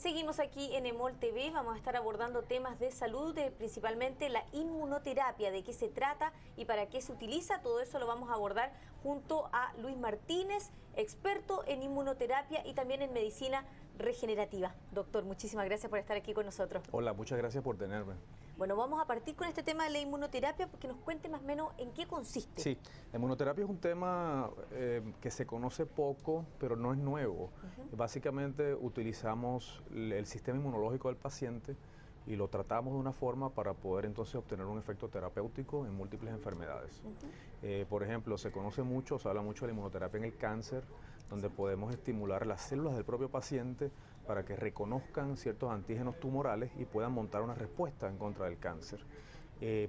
Seguimos aquí en EMOL TV, vamos a estar abordando temas de salud, principalmente la inmunoterapia, de qué se trata y para qué se utiliza. Todo eso lo vamos a abordar junto a Luis Martínez, experto en inmunoterapia y también en medicina regenerativa. Doctor, muchísimas gracias por estar aquí con nosotros. Hola, muchas gracias por tenerme. Bueno, vamos a partir con este tema de la inmunoterapia porque nos cuente más o menos en qué consiste. Sí, la inmunoterapia es un tema que se conoce poco, pero no es nuevo. Básicamente utilizamos el sistema inmunológico del paciente y lo tratamos de una forma para poder entonces obtener un efecto terapéutico en múltiples enfermedades. Por ejemplo, se habla mucho de la inmunoterapia en el cáncer, donde podemos estimular las células del propio paciente para que reconozcan ciertos antígenos tumorales y puedan montar una respuesta en contra del cáncer.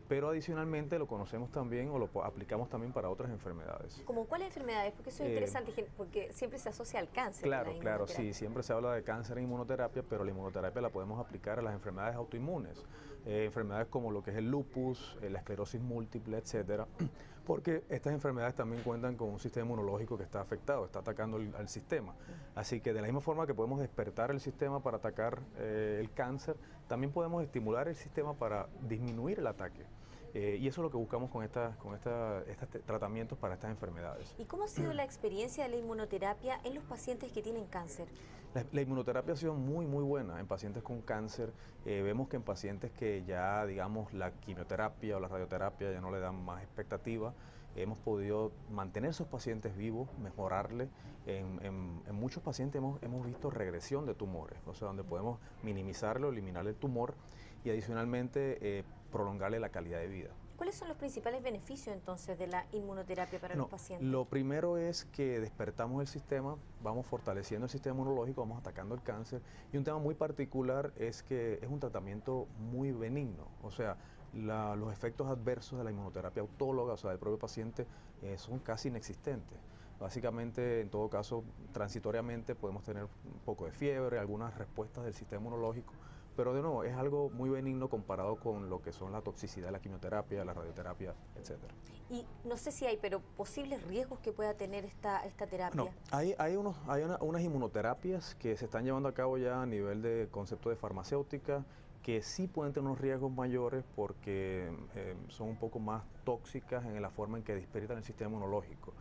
Pero adicionalmente lo conocemos también o lo aplicamos también para otras enfermedades. ¿Cómo cuáles enfermedades? Porque eso es interesante, porque siempre se asocia al cáncer. Claro, sí, siempre se habla de cáncer e inmunoterapia, pero la inmunoterapia la podemos aplicar a las enfermedades autoinmunes, enfermedades como lo que es el lupus, la esclerosis múltiple, etcétera, porque estas enfermedades también cuentan con un sistema inmunológico que está afectado, está atacando al sistema. Así que de la misma forma que podemos despertar el sistema para atacar el cáncer, también podemos estimular el sistema para disminuir el ataque. Y eso es lo que buscamos con estos tratamientos para estas enfermedades. ¿Y cómo ha sido la experiencia de la inmunoterapia en los pacientes que tienen cáncer? La inmunoterapia ha sido muy buena en pacientes con cáncer. Vemos que en pacientes que ya, digamos, la quimioterapia o la radioterapia ya no le dan más expectativa, hemos podido mantener a esos pacientes vivos, mejorarle. En muchos pacientes hemos visto regresión de tumores, o sea, donde podemos minimizarlo, eliminar el tumor y adicionalmente prolongarle la calidad de vida. ¿Cuáles son los principales beneficios entonces de la inmunoterapia para los pacientes? Lo primero es que despertamos el sistema, vamos fortaleciendo el sistema inmunológico, vamos atacando el cáncer, y un tema muy particular es que es un tratamiento muy benigno, o sea, los efectos adversos de la inmunoterapia autóloga, o sea, del propio paciente, son casi inexistentes. Básicamente, en todo caso, transitoriamente podemos tener un poco de fiebre, algunas respuestas del sistema inmunológico, pero de nuevo es algo muy benigno comparado con lo que son la toxicidad de la quimioterapia, la radioterapia, etcétera. Y no sé si hay, pero posibles riesgos que pueda tener esta terapia. No, hay unas inmunoterapias que se están llevando a cabo ya a nivel de concepto de farmacéutica, que sí pueden tener unos riesgos mayores porque son un poco más tóxicas en la forma en que despiertan el sistema inmunológico.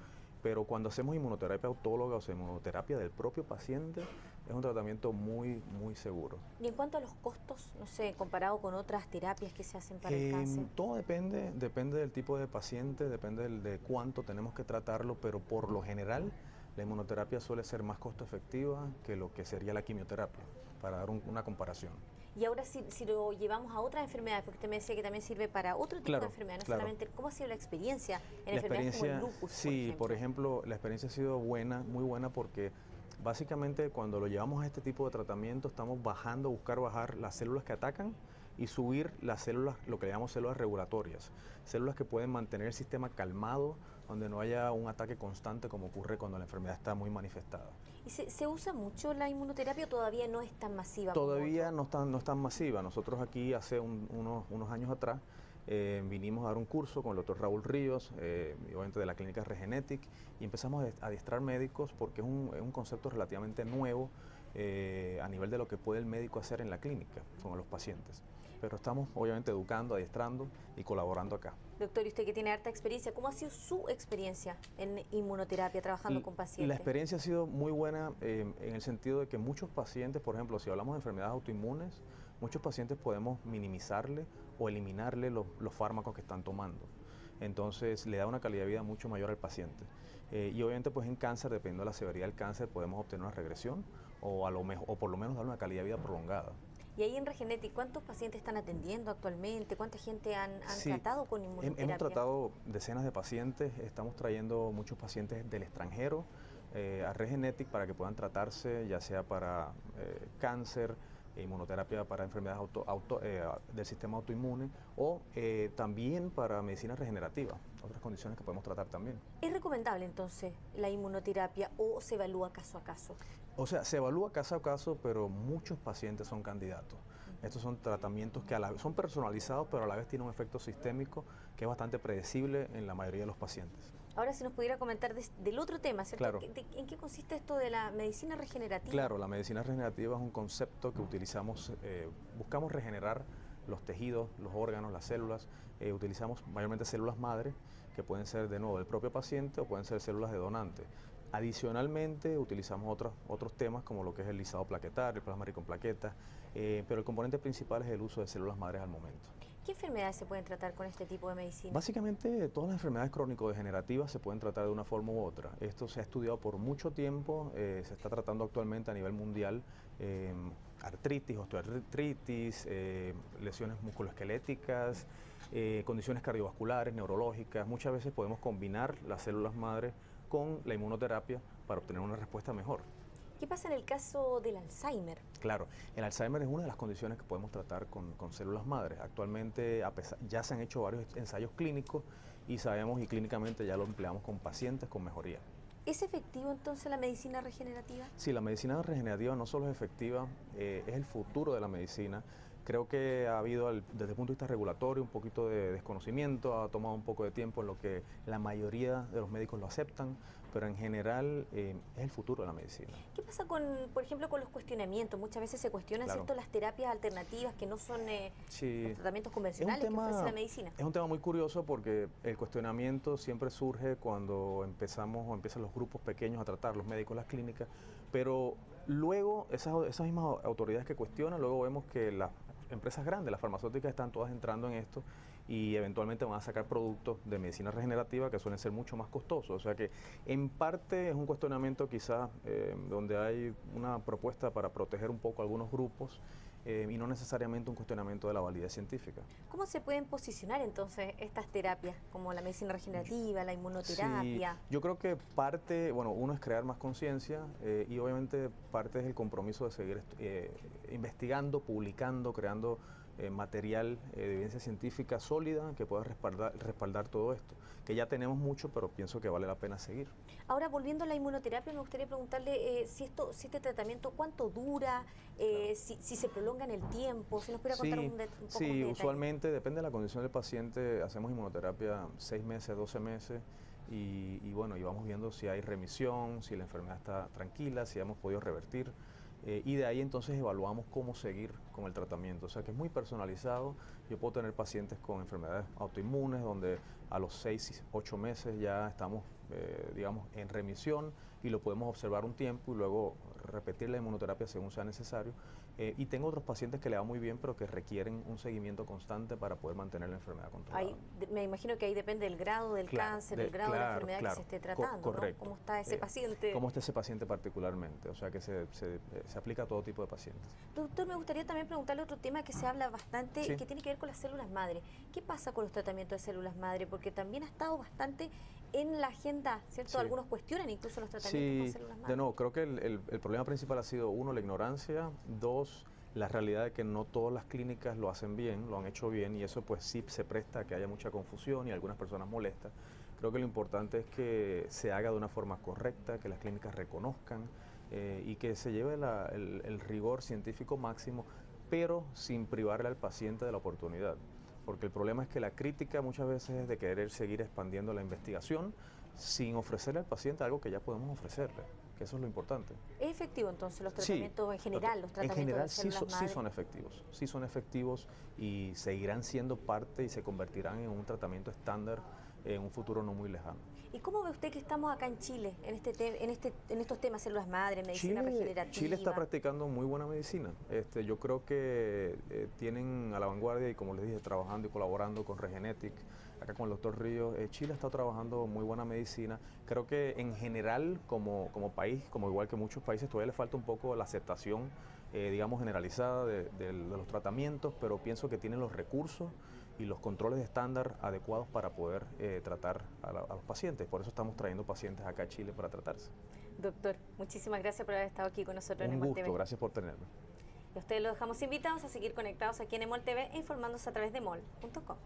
Pero cuando hacemos inmunoterapia autóloga, o sea, inmunoterapia del propio paciente, es un tratamiento muy seguro. Y en cuanto a los costos, no sé, comparado con otras terapias que se hacen para el cáncer. Todo depende del tipo de paciente, depende de cuánto tenemos que tratarlo, pero por lo general la inmunoterapia suele ser más costo efectiva que lo que sería la quimioterapia, para dar una comparación. Y ahora si lo llevamos a otras enfermedades, porque usted me decía que también sirve para otro tipo de enfermedades, no solamente, ¿cómo ha sido la experiencia en enfermedades como el lupus? Sí, por ejemplo, la experiencia ha sido muy buena porque básicamente cuando lo llevamos a este tipo de tratamiento estamos buscar bajar las células que atacan y subir las células, lo que le llamamos células regulatorias, células que pueden mantener el sistema calmado, donde no haya un ataque constante como ocurre cuando la enfermedad está muy manifestada. ¿Y se usa mucho la inmunoterapia o todavía no es tan masiva? Todavía no es tan masiva. Nosotros aquí hace unos años atrás vinimos a dar un curso con el doctor Raúl Ríos, obviamente de la clínica Regenetic, y empezamos a adiestrar médicos porque es un concepto relativamente nuevo a nivel de lo que puede el médico hacer en la clínica con los pacientes. Pero estamos obviamente educando, adiestrando y colaborando acá. Doctor, y usted que tiene harta experiencia, ¿cómo ha sido su experiencia en inmunoterapia trabajando con pacientes? La experiencia ha sido muy buena en el sentido de que muchos pacientes, por ejemplo, si hablamos de enfermedades autoinmunes, muchos pacientes podemos minimizarle o eliminarle los fármacos que están tomando. Entonces le da una calidad de vida mucho mayor al paciente. Y obviamente pues en cáncer, dependiendo de la severidad del cáncer, podemos obtener una regresión o por lo menos darle una calidad de vida prolongada. Y ahí en Regenetic, ¿cuántos pacientes están atendiendo actualmente? ¿Cuánta gente han tratado con inmunoterapia? Hemos tratado decenas de pacientes, estamos trayendo muchos pacientes del extranjero a Regenetic para que puedan tratarse, ya sea para cáncer, inmunoterapia para enfermedades del sistema autoinmune o también para medicina regenerativa, otras condiciones que podemos tratar también. ¿Es recomendable entonces la inmunoterapia o se evalúa caso a caso? O sea, se evalúa caso a caso, pero muchos pacientes son candidatos. Estos son tratamientos que a la vez son personalizados, pero a la vez tienen un efecto sistémico que es bastante predecible en la mayoría de los pacientes. Ahora, si nos pudiera comentar del otro tema, ¿cierto? Claro. ¿En qué consiste esto de la medicina regenerativa? Claro, la medicina regenerativa es un concepto que utilizamos, buscamos regenerar los tejidos, los órganos, las células. Utilizamos mayormente células madre, que pueden ser de nuevo del propio paciente o pueden ser células de donante. Adicionalmente utilizamos otros temas como lo que es el lisado plaquetario, el plasma rico en plaquetas, pero el componente principal es el uso de células madres al momento. ¿Qué enfermedades se pueden tratar con este tipo de medicina? Básicamente todas las enfermedades crónico-degenerativas se pueden tratar de una forma u otra. Esto se ha estudiado por mucho tiempo, se está tratando actualmente a nivel mundial, artritis, osteoartritis, lesiones musculoesqueléticas, condiciones cardiovasculares, neurológicas. Muchas veces podemos combinar las células madre con la inmunoterapia para obtener una respuesta mejor. ¿Qué pasa en el caso del Alzheimer? Claro, el Alzheimer es una de las condiciones que podemos tratar con células madres. Actualmente ya se han hecho varios ensayos clínicos y sabemos y clínicamente ya lo empleamos con pacientes con mejoría. ¿Es efectivo entonces la medicina regenerativa? Sí, la medicina regenerativa no solo es efectiva, es el futuro de la medicina. Creo que ha habido, desde el punto de vista regulatorio, un poquito de desconocimiento, ha tomado un poco de tiempo en lo que la mayoría de los médicos lo aceptan, pero en general es el futuro de la medicina. ¿Qué pasa con, por ejemplo, con los cuestionamientos? Muchas veces se cuestionan, Claro. ¿cierto?, las terapias alternativas que no son Sí. los tratamientos convencionales que ofrece la medicina. Es un tema muy curioso porque el cuestionamiento siempre surge cuando empiezan los grupos pequeños a tratar, los médicos, las clínicas, pero luego esas mismas autoridades que cuestionan, luego vemos que las empresas grandes, las farmacéuticas, están todas entrando en esto y eventualmente van a sacar productos de medicina regenerativa que suelen ser mucho más costosos. O sea que en parte es un cuestionamiento quizás donde hay una propuesta para proteger un poco a algunos grupos y no necesariamente un cuestionamiento de la validez científica. ¿Cómo se pueden posicionar entonces estas terapias, como la medicina regenerativa, la inmunoterapia? Sí, yo creo que parte, bueno, uno es crear más conciencia y obviamente parte es el compromiso de seguir investigando, publicando, creando material de evidencia científica sólida que pueda respaldar todo esto, que ya tenemos mucho, pero pienso que vale la pena seguir. Ahora, volviendo a la inmunoterapia, me gustaría preguntarle si este tratamiento, ¿cuánto dura? Claro. Si se prolonga en el tiempo, si nos pudiera contar un poco más de Sí, detalle. usualmente depende de la condición del paciente, hacemos inmunoterapia 6 meses, 12 meses y bueno, y vamos viendo si hay remisión, si la enfermedad está tranquila, si hemos podido revertir. Y de ahí entonces evaluamos cómo seguir con el tratamiento. O sea que es muy personalizado. Yo puedo tener pacientes con enfermedades autoinmunes donde a los 6, 8 meses ya estamos, digamos, en remisión y lo podemos observar un tiempo y luego repetir la inmunoterapia según sea necesario. Y tengo otros pacientes que le va muy bien, pero que requieren un seguimiento constante para poder mantener la enfermedad controlada. Me imagino que ahí depende del grado del cáncer, el grado de la enfermedad que se esté tratando, correcto. ¿no? ¿Cómo está ese paciente? ¿Cómo está ese paciente particularmente? O sea que se aplica a todo tipo de pacientes. Doctor, me gustaría también preguntarle otro tema que se habla bastante Sí. y que tiene que ver con las células madre. ¿Qué pasa con los tratamientos de células madre? Porque también ha estado bastante en la agenda, ¿cierto? Sí. Algunos cuestionan incluso los tratamientos con células madre. De nuevo, creo que el problema principal ha sido, uno, la ignorancia, dos, la realidad de que no todas las clínicas lo hacen bien, lo han hecho bien, y eso pues sí se presta a que haya mucha confusión y algunas personas molestas. Creo que lo importante es que se haga de una forma correcta, que las clínicas reconozcan y que se lleve el rigor científico máximo, pero sin privarle al paciente de la oportunidad. Porque el problema es que la crítica muchas veces es de querer seguir expandiendo la investigación sin ofrecerle al paciente algo que ya podemos ofrecerle, que eso es lo importante. ¿Es efectivo entonces los tratamientos en general, los tratamientos en general de células madre? Sí son efectivos y seguirán siendo parte y se convertirán en un tratamiento estándar en un futuro no muy lejano. ¿Y cómo ve usted que estamos acá en Chile, en estos temas, células madre, medicina regenerativa? Chile está practicando muy buena medicina. Yo creo que tienen a la vanguardia y, como les dije, trabajando y colaborando con Regenetic, acá con el doctor Ríos. Chile está trabajando muy buena medicina. Creo que en general, como país, como igual que muchos países, todavía le falta un poco la aceptación, digamos, generalizada de los tratamientos, pero pienso que tienen los recursos y los controles de estándar adecuados para poder tratar a los pacientes. Por eso estamos trayendo pacientes acá a Chile para tratarse. Doctor, muchísimas gracias por haber estado aquí con nosotros en Un EMOL gusto, TV. gracias por tenerme. Y a ustedes los dejamos invitados a seguir conectados aquí en EMOL TV e informándose a través de emol.com.